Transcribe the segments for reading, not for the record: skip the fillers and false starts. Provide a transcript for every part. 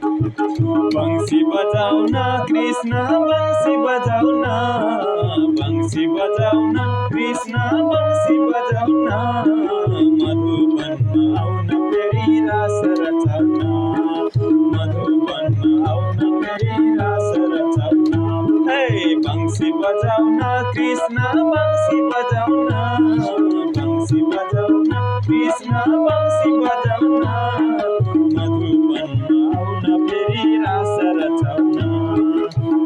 बंसी बजाऊ ना कृष्णा बंसी बजाऊ ना, बंसी बजाऊ ना कृष्णा बंसी बजाऊ ना, मधुबनमा आउन फेरि रास रचाउन, मधुबनमा आउन फेरि रास रचाउन। हे बंसी बजाऊ ना कृष्णा बंसी बजाऊ ना, बंसी बजाऊ ना कृष्णा बंसी बजाऊ ना, मधुबनमा आउन फेरि रास रचाउन,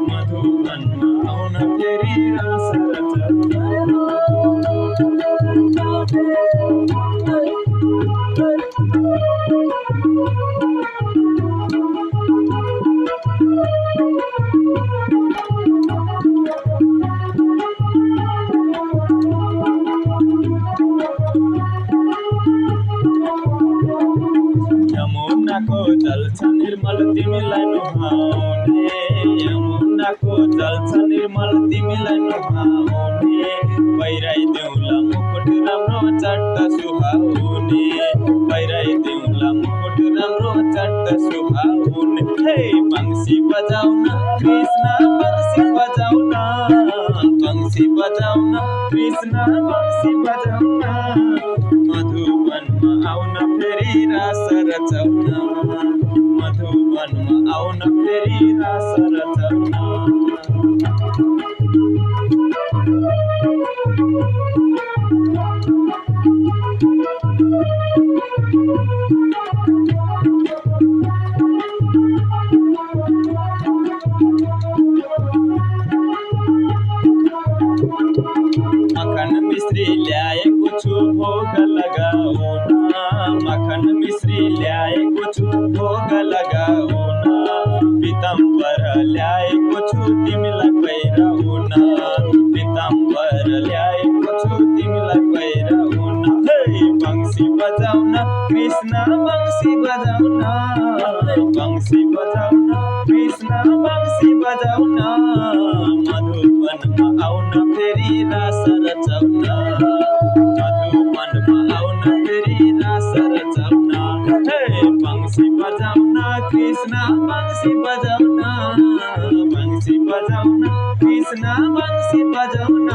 मधुबनमा आउन फेरि रास रचाउन। यमुनाको जल छ निर्मल तिमीलाई नुहाउने, यमुनाको जल छ निर्मल तिमीलाई नुहाउने, पहिराइदेऊला मुकुट राम्रो चट्ट सुहाउने, पहिराइदेऊला मुकुट राम्रो चट्ट सुहाउने। हे बंसी बजाऊ न कृष्णा बंसी बजाऊ न, बंसी बजाऊ न कृष्णा बंसी बजाऊ न, मधुबनमा आउन फेरि रास रचाउन, मधुबनमा आउन फेरि रास रचाउन। मखन मिश्री ल्याएको छु भोग लगाउन, मखन मिश्री ल्याएको छु भोग लगाउन, पीताम्बर ल्याएको छु तिमीलाई पहिराउन, पीताम्बर ल्याएको छु तिमीलाई पहिराउन। हे बंसी बजाउन कृष्णा बंसी बजाउन, बंसी बजाउन कृष्णा बंसी बजाउन, मधुबनमा आउन फेरि रास रचाउन, मधुबनमा आउन फेरि रास रचाउन। हे बंसी बजाउन कृष्णा बंसी बजाउन, बंसी बजाउन कृष्णा बंसी बजाउन,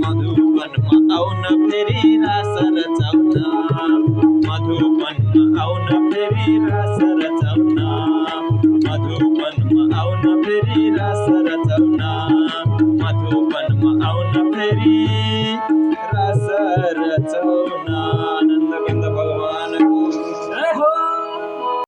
मधुबनमा आउन फेरि रास रचाउन, मधुबनमा आउन फेरि रास रचाउन, मधुबनमा आउन फेरि रास रचाउन, मधुबनमा आउन फेरि